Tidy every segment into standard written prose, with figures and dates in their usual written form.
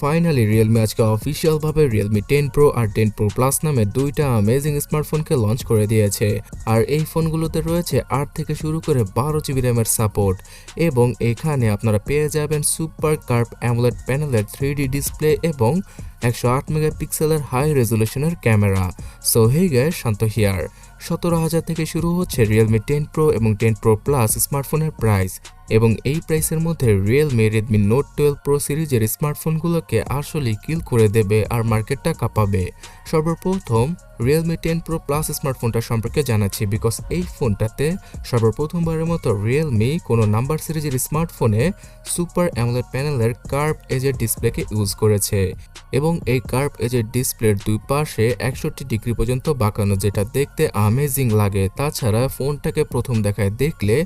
Finally Realme আজকে অফিসিয়ালভাবে Realme 10 pro আর 10 Pro plus নামে দুইটা অ্যামেজিং স্মার্টফোনকে লঞ্চ করে দিয়েছে। আর এই ফোনগুলোতে রয়েছে 8 থেকে শুরু করে 12 GB র্যামের সাপোর্ট এবং এখানে আপনারা পেয়ে যাবেন সুপার কার্ভ অ্যামোলেড প্যানেলের 3D ডিসপ্লে এবং 108 মেগাপিক্সেলের হাই রেজুলেশনের camera. So hey guys, Shanto here. 17,000 থেকে শুরু হচ্ছে রিয়েলমি 10 প্রো এবং 10 প্রো প্লাস স্মার্টফোনের প্রাইস এবং এই প্রাইসের মধ্যে রিয়েলমি রেডমি নোট 12 প্রো সিরিজের স্মার্টফোনগুলোকে আসলেই কিল করে দেবে আর মার্কেটটা কাঁপাবে। সর্বপ্রথম রিয়েলমি 10 প্রো প্লাস স্মার্টফোনটা সম্পর্কে জানাচ্ছি, বিকজ এই ফোনটাতে সর্বপ্রথমবারের মতো রিয়েলমি কোনো নাম্বার সিরিজের স্মার্টফোনে সুপার অ্যামোলেড প্যানেলের কার্ভ এজের ডিসপ্লেকে ইউজ করেছে এবং এই কার্ভ এজের ডিসপ্লের দুই পাশে 61 ডিগ্রি পর্যন্ত বাঁকানো, যেটা দেখতে অ্যামেজিং লাগে। তাছাড়া ফোনটাকে প্রথম দেখায় দেখলে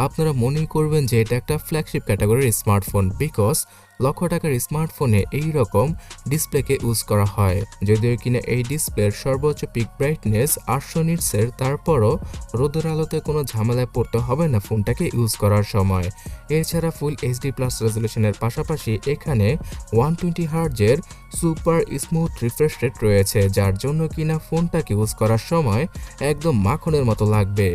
আপনারা মনেই করবেন যে এটা একটা ফ্ল্যাগশিপ ক্যাটাগরির স্মার্টফোন, বিকজ লক্ষ টাকার স্মার্টফোনে এই রকম ডিসপ্লেকে ইউজ করা হয়। যদিও কিনা এই ডিসপ্লের সর্বোচ্চ পিক ব্রাইটনেস 800 নিটসের, তারপরও রোদের আলোতে কোনো ঝামেলায় পড়তে হবে না ফোনটাকে ইউজ করার সময়। এছাড়া ফুল এইচডি প্লাস রেজলিউশনের পাশাপাশি এখানে 120 হার্টজের সুপার স্মুথ রিফ্রেশ রেট রয়েছে, যার জন্য কিনা ফোনটাকে ইউজ করার সময় একদম মাখনের মতো লাগবে।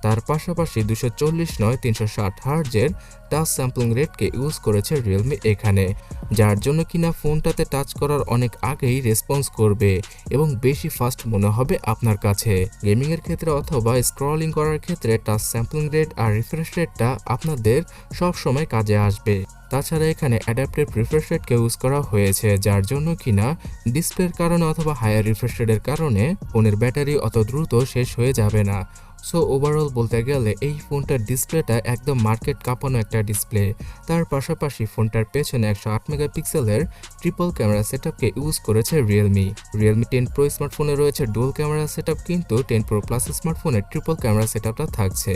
তার পাশাপাশি 240 নয় 360 হার্টজের টাচ স্যাম্পলিং রেটকে ইউজ করেছে রিয়েলমি এখানে, যার জন্য কিনা ফোনটাতে টাচ করার অনেক আগেই রেসপন্স করবে এবং বেশি ফাস্ট মনে হবে আপনার কাছে। গেমিংয়ের ক্ষেত্রে অথবা স্ক্রলিং করার ক্ষেত্রে টাচ স্যাম্পলিং রেট আর রিফ্রেশ রেটটা আপনাদের সব সময় কাজে আসবে। তাছাড়া এখানে অ্যাডাপ্টিভ রিফ্রেশ রেটকে ইউজ করা হয়েছে, যার জন্য কিনা ডিসপ্লের কারণে অথবা হায়ার রিফ্রেশ রেটের কারণে ফোনের ব্যাটারি অত দ্রুত শেষ হয়ে যাবে না। সো ওভারঅল বলতে গেলে এই ফোনটার ডিসপ্লেটা একদম মার্কেট কাঁপানো একটা ডিসপ্লে। তার পাশাপাশি ফোনটার পেছনে 108 মেগাপিক্সেলের ট্রিপল ক্যামেরা সেটআপকে ইউজ করেছে রিয়েলমি। 10 প্রো স্মার্টফোনে রয়েছে ডুয়াল ক্যামেরা সেটআপ, কিন্তু 10 প্রো প্লাস স্মার্টফোনে ট্রিপল ক্যামেরা সেটআপটা থাকছে,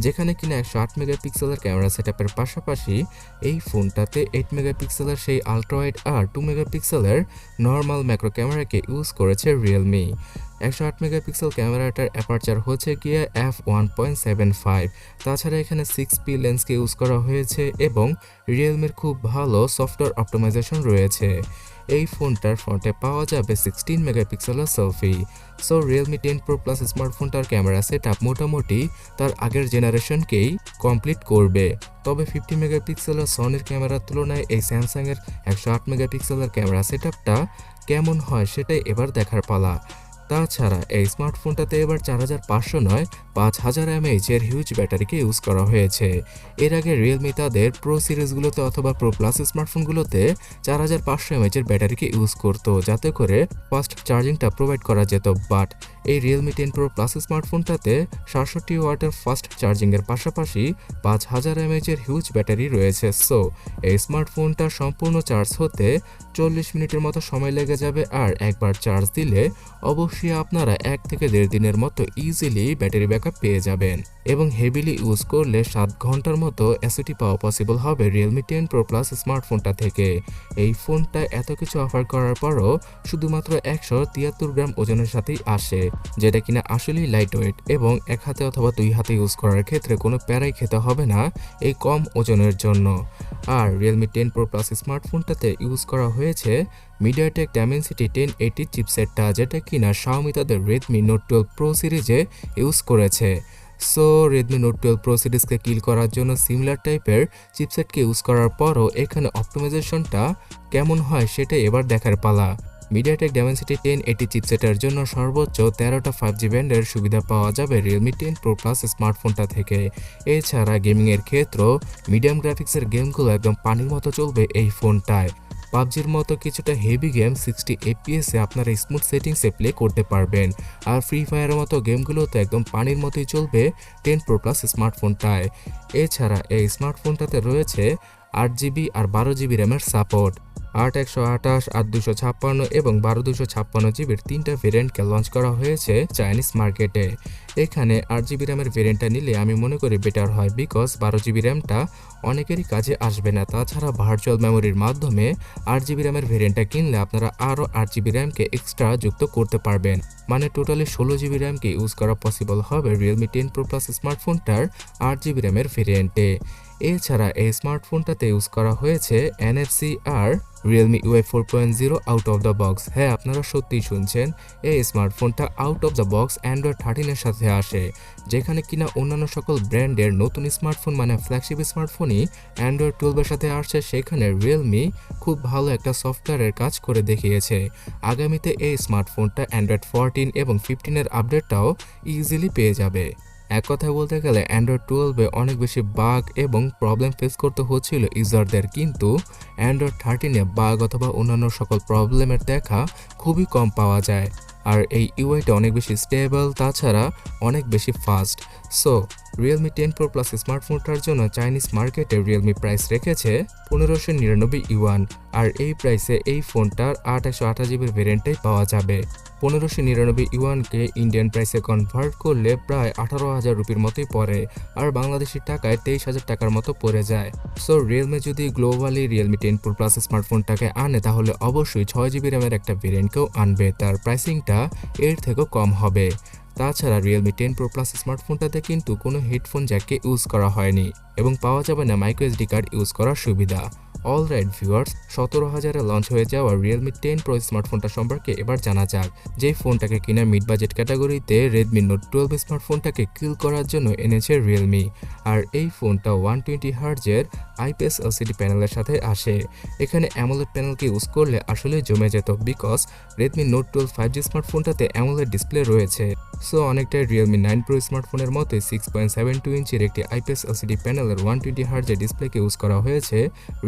যেখানে কিনা 108 মেগাপিক্সেলের ক্যামেরা সেটআপের পাশাপাশি এই ফোনটাতে 8 মেগাপিক্সেলের সেই আলট্রা ওয়াইড আর 2 মেগাপিক্সেলের নর্মাল ম্যাক্রো ক্যামেরাকে ইউজ করেছে রিয়েলমি। 108 মেগাপিক্সেল ক্যামেরাটার অ্যাপারচার হচ্ছে গিয়ে f1.75। তাছাড়া এখানে 6p লেন্সকে ইউজ করা হয়েছে এবং রিয়েলমির খুব ভালো সফটওয়্যার অপটিমাইজেশন রয়েছে। এই ফোনটার ফ্রন্টে পাওয়া যাবে 16 মেগাপিক্সেলের selfie. So Realme 10 Pro Plus স্মার্টফোনটার ক্যামেরা সেটআপ মোটামুটি তার আগের জেনারেশনকেই কমপ্লিট করবে। তবে 50 মেগাপিক্সেলের সনির ক্যামেরার তুলনায় এই স্যামসাংয়ের 108 মেগাপিক্সেলের ক্যামেরা সেটআপটা কেমন হয় সেটাই এবার দেখার পালা। তাছাড়া এই স্মার্টফোনটাতে এবার 4500 নয় 5000 mAh-এর হিউজ ব্যাটারিকে ইউজ করা হয়েছে। এর আগে রিয়েলমি তাদের প্রো সিরিজগুলোতে অথবা প্রো প্লাস স্মার্টফোনগুলোতে 4500 mAh-এর ব্যাটারিকে ইউজ করতো, যাতে করে ফাস্ট চার্জিংটা প্রোভাইড করা যেত। বাট এই রিয়েলমি 10 প্রো প্লাস স্মার্টফোনটাতে 67 ওয়াটের ফাস্ট চার্জিংয়ের পাশাপাশি 5000 mAh-এর হিউজ ব্যাটারি রয়েছে। সো এই স্মার্টফোনটা সম্পূর্ণ চার্জ হতে 40 মিনিটের মতো সময় লেগে যাবে, আর একবার চার্জ দিলে অবশ্যই আপনারা 1 থেকে 1.5 দিনের মতো ইজিলি ব্যাটারি ব্যাকআপ পেয়ে যাবেন এবং হেভিলি ইউজ করলে 7 ঘন্টার মতো এসওটি পাওয়া পসিবল হবে রিয়েলমি 10 প্রো প্লাস স্মার্টফোনটা থেকে। এই ফোনটা এত কিছু অফার করার পরও শুধুমাত্র 173 গ্রাম ওজনের সাথেই আসে, যেটা কিনা আসলেই লাইট ওয়েট এবং এক হাতে অথবা 2 হাতে ইউজ করার ক্ষেত্রে কোনো প্যারাই খেতে হবে না এই কম ওজনের জন্য। আর রিয়েলমি 10 প্রো প্লাস স্মার্টফোনটাতে ইউজ করা হয়েছে মিডিয়াটেক ডাইমেনসিটি 1080 চিপসেটটা, যেটা কিনা xiaomi তাদের রেডমি নোট 12 প্রো সিরিজে ইউজ করেছে। সো রেডমি নোট 12 প্রো সিরিজকে কিল করার জন্য সিমিলার টাইপের চিপসেটকে ইউজ করার পরও এখানে অপটিমাইজেশনটা কেমন হয় সেটাই এবার দেখার পালা। মিডিয়াটেক ডাইমেনসিটি 1080 চিপসেটের জন্য সর্বোচ্চ 13টা 5G ব্যান্ডের সুবিধা পাওয়া যাবে রিয়েলমি 10 প্রো প্লাস স্মার্টফোনটা থেকে। এছাড়া গেমিংয়ের ক্ষেত্রেও মিডিয়াম গ্রাফিক্সের গেমগুলো একদম পানির মতো চলবে এই ফোনটায়। পাবজির মতো কিছুটা হেভি গেম 60 FPS-এ আপনারা স্মুথ সেটিংসে প্লে করতে পারবেন, আর ফ্রি ফায়ারের মতো গেমগুলোতে একদম পানির মতোই চলবে 10 প্রো প্লাস স্মার্টফোনটায়। এছাড়া এই স্মার্টফোনটাতে রয়েছে 8GB আর 12GB র্যামের সাপোর্ট। 8 128 8 256 এবং 12 256 GBর 3টা ভেরিয়েন্টকে লঞ্চ করা হয়েছে চাইনিজ মার্কেটে। এখানে 8GB র্যামের ভেরিয়েন্টটা নিলে আমি মনে করি বেটার হয়, বিকজ 12GB র্যামটা অনেকেরই কাজে আসবে না। তাছাড়া ভার্চুয়াল মেমোরির মাধ্যমে 8GB র্যামের ভেরিয়েন্টটা কিনলে আপনারা আরও 8GB র্যামকে এক্সট্রা যুক্ত করতে পারবেন, মানে টোটালি 16GB র্যামকে ইউজ করা পসিবল হবে রিয়েলমি 10 প্রো প্লাস স্মার্টফোনটার 8GB র্যামের ভেরিয়েন্টে। এছাড়া এই স্মার্টফোনটাতে ইউজ করা হয়েছে NFC আর Realme UI 4.0 out of the box. হ্যাঁ, আপনারা সত্যিই শুনছেন, এই স্মার্টফোনটা out of the box Android 13 এর সাথে আসে, যেখানে কিনা অন্যান্য সকল ব্র্যান্ডের নতুন স্মার্টফোন মানে ফ্ল্যাগশিপ স্মার্টফোনই অ্যান্ড্রয়েড 12 এর সাথে আসছে, সেখানে রিয়েলমি খুব ভালো একটা সফটওয়্যারের কাজ করে দেখিয়েছে। আগামীতে এই স্মার্টফোনটা অ্যান্ড্রয়েড 14 এবং 15 এর আপডেটটাও ইজিলি পেয়ে যাবে। এক কথায় বলতে গেলে অ্যান্ড্রয়েড 12-এ অনেক বেশি বাগ এবং প্রবলেম ফেস করতে হচ্ছিল ইউজারদের, কিন্তু অ্যান্ড্রয়েড 13-এ বাগ অথবা অন্যান্য সকল প্রবলেমের দেখা খুবই কম পাওয়া যায়। আর এই ইউআইটা অনেক বেশি স্টেবল, তাছাড়া অনেক বেশি fast. So Realme 10 Pro Plus স্মার্টফোনটার জন্য চাইনিজ মার্কেটে রিয়েলমি প্রাইস রেখেছে 1599 ইউয়ান, আর এই প্রাইসে এই ফোনটার 8/128GB ভেরিয়েন্টটাই পাওয়া যাবে। 1599 ইউয়ানকে ইন্ডিয়ান প্রাইসে কনভার্ট করলে প্রায় 18,000 রুপির মতোই পড়ে, আর বাংলাদেশি টাকায় 23,000 টাকার মতো পড়ে যায়। সো রিয়েলমি যদি গ্লোবালি Realme 10 Pro Plus স্মার্টফোনটাকে আনে, তাহলে অবশ্যই 6GB র্যামের একটা ভেরিয়েন্টকেও আনবে, তার প্রাইসিংটা এর থেকেও কম হবে। তাছাড়া Realme 10 Pro Plus স্মার্টফোনটাতে কিন্তু কোনো হেডফোন জ্যাককে ইউজ করা হয়নি এবং পাওয়া যাবে না মাইক্রো SD কার্ড ইউজ করার সুবিধা। অলরাইট ভিউয়ার্স, 17,000-এ লঞ্চ হয়ে যাওয়া Realme 10 Pro স্মার্টফোনটা সম্পর্কে এবার জানা যাক। যেই ফোনটাকে কিনা মিড বাজেট ক্যাটাগরিতে Redmi Note 12 স্মার্টফোনটাকে কিল করার জন্য এনেছে Realme, আর এই ফোনটা 120Hz-এর IPS LCD প্যানেলের সাথে আসে। এখানে AMOLED প্যানেলকে ইউজ করলে আসলে জমে যেত, because Redmi Note 12 5G স্মার্টফোনটাতে AMOLED display রয়েছে। সো অনেকটাই Realme 9 Pro স্মার্টফোনের মতোই 6.72 ইঞ্চির একটি IPS LCD প্যানেলের 120Hz ডিসপ্লেকে ইউজ করা হয়েছে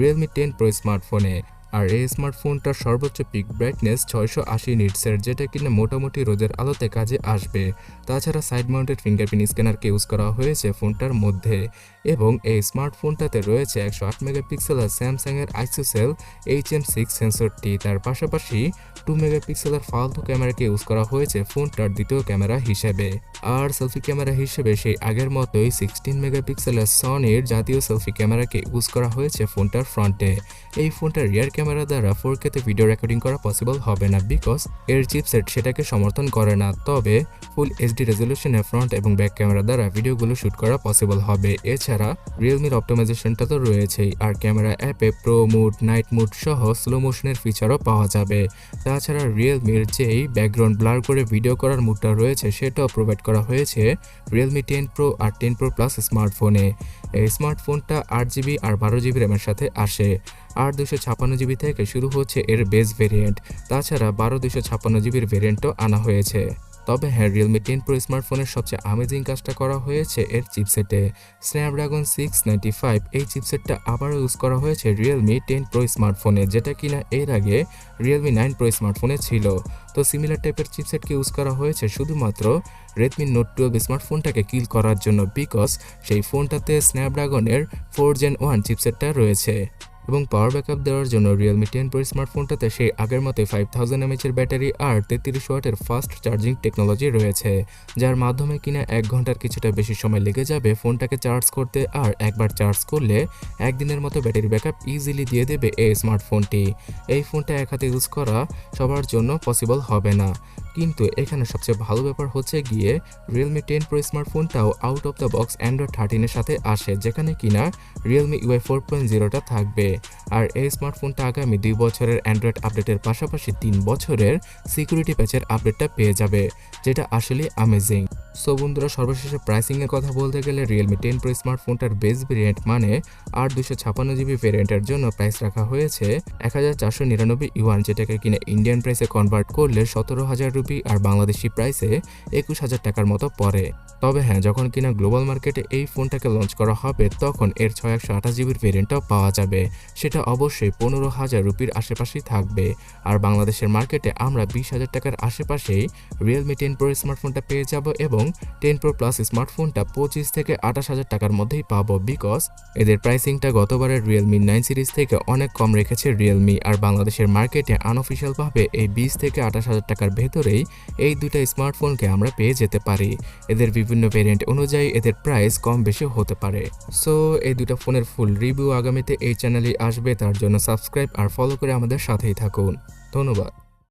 Realme 10 Pro স্মার্টফোনে। আর এই স্মার্টফোনটার সর্বোচ্চ পিক ব্রাইটনেস 680 নিটসের, যেটা কিনা মোটামুটি রোদের আলোতে কাজে আসবে। তাছাড়া সাইড মাউন্টেড ফিঙ্গারপ্রিন্ট স্ক্যানারকে ইউজ করা হয়েছে ফোনটার মধ্যে, এবং এই স্মার্টফোনটাতে রয়েছে 108 মেগাপিক্সেলের স্যামসাংয়ের আইসোসেল HM6 সেন্সরটি। তার পাশাপাশি 2 মেগাপিক্সেলের ফালতু ক্যামেরাকে ইউজ করা হয়েছে ফোনটার দ্বিতীয় ক্যামেরা হিসেবে। আর সেলফি ক্যামেরা হিসেবে সেই আগের মতোই 16 মেগাপিক্সেলের সনির জাতীয় সেলফি ক্যামেরাকে ইউজ করা হয়েছে ফোনটার ফ্রন্টে। এই ফোনটার রিয়ার ক্যামেরা দ্বারা 4K-তে ভিডিও রেকর্ডিং করা পসিবল হবে না, বিকজ এর চিপসেট সেটাকে সমর্থন করে না। তবে ফুল HD রেজলিউশনে ফ্রন্ট এবং ব্যাক ক্যামেরা দ্বারা ভিডিওগুলো শুট করা পসিবল হবে। এছাড়া রিয়েলমির অপটিমাইজেশনটা তো রয়েছেই, আর ক্যামেরা অ্যাপে প্রো মুড, নাইট মুড সহ স্লো মোশনের ফিচারও পাওয়া যাবে। তাছাড়া রিয়েলমির যেই ব্যাকগ্রাউন্ড ব্লার করে ভিডিও করার মুডটা রয়েছে, সেটাও প্রোভাইড করা হয়েছে Realme 10 Pro আর 10 Pro Plus স্মার্টফোনে। এই স্মার্টফোনটা 8GB আর 12GB র্যামের সাথে আসে, আর 256GB থেকে শুরু হচ্ছে এর বেস ভেরিয়েন্ট। তাছাড়া 256GBর ভেরিয়েন্টও আনা হয়েছে। তবে হ্যাঁ, Realme 10 Pro স্মার্টফোনের সবচেয়ে আমেজিং কাজটা করা হয়েছে এর চিপসেটে। স্ন্যাপড্রাগন 695 এই চিপসেটটা আবারও ইউজ করা হয়েছে Realme 10 Pro স্মার্টফোনে, যেটা কিনা এর আগে Realme 9 Pro স্মার্টফোনে ছিল। তো সিমিলার টাইপের চিপসেটকে ইউজ করা হয়েছে শুধুমাত্র Redmi Note 12 স্মার্টফোনটাকে কিল করার জন্য, বিকজ সেই ফোনটাতে স্ন্যাপড্রাগনের 4 Gen 1 চিপসেটটা রয়েছে। এবং পাওয়ার ব্যাকআপ দেওয়ার জন্য Realme 10 Pro স্মার্টফোনটাতে সেই আগের মতোই 5000 mAh এর ব্যাটারি আর 33 ওয়াটের ফাস্ট চার্জিং টেকনোলজি রয়েছে, যার মাধ্যমে কিনা 1 ঘন্টার কিছুটা বেশি সময় লেগে যাবে ফোনটাকে চার্জ করতে। আর একবার চার্জ করলে একদিনের মতো ব্যাটারি ব্যাকআপ ইজিলি দিয়ে দেবে এই স্মার্টফোনটি। এই ফোনটা এক হাতে ইউজ করা সবার জন্য পসিবল হবে না, কিন্তু এখানে সবচেয়ে ভালো ব্যাপার হচ্ছে গিয়ে Realme 10 Pro স্মার্টফোনটাও out of the box Android 13 এর সাথে আসে, যেখানে কিনা Realme UI 4.0টা থাকবে। আর এই স্মার্টফোনটা আগামী 2 বছরের অ্যান্ড্রয়েড আপডেটের পাশাপাশি 3 বছরের সিকিউরিটি প্যাচের আপডেটটা পেয়ে যাবে, যেটা আসলে অ্যামেজিং। সো বন্ধুরা, সর্বশেষে প্রাইসিংয়ের কথা বলতে গেলে Realme 10 Pro স্মার্টফোনটার বেস ভেরিয়েন্ট মানে 256GB ভেরিয়েন্টের জন্য প্রাইস রাখা হয়েছে 1499 ইউয়ান, যেটাকে কিনা ইন্ডিয়ান প্রাইসে কনভার্ট করলে 17,000 রুপি আর বাংলাদেশি প্রাইসে 21,000 টাকার মতো পড়ে। তবে হ্যাঁ, যখন কিনা গ্লোবাল মার্কেটে এই ফোনটাকে লঞ্চ করা হবে, তখন এর 628GB ভেরিয়েন্টটাও পাওয়া যাবে, সেটা অবশ্যই 15,000 রুপির আশেপাশেই থাকবে। আর বাংলাদেশের মার্কেটে আমরা 20,000 টাকার আশেপাশেই Realme 10 Pro স্মার্টফোনটা পেয়ে যাব, এবং 10 Pro Plus স্মার্টফোনটা 25 থেকে 28,000 টাকার মধ্যেই পাবো, বিকজ এদের প্রাইসিংটা গতবারের Realme 9 সিরিজ থেকে অনেক কম রেখেছে Realme। আর বাংলাদেশের মার্কেটে আনঅফিশিয়ালভাবে এই 20 থেকে 28,000 টাকার ভেতরেই এই দুইটা স্মার্টফোনকে আমরা পেয়ে যেতে পারি। এদের বিভিন্ন ভেরিয়েন্ট অনুযায়ী এদের প্রাইস কম বেশি হতে পারে। সো এই দুটো ফোনের ফুল রিভিউ আগামীতে এই চ্যানেলে আসবে, তার জন্য সাবস্ক্রাইব আর ফলো করে আমাদের সাথেই থাকুন। ধন্যবাদ।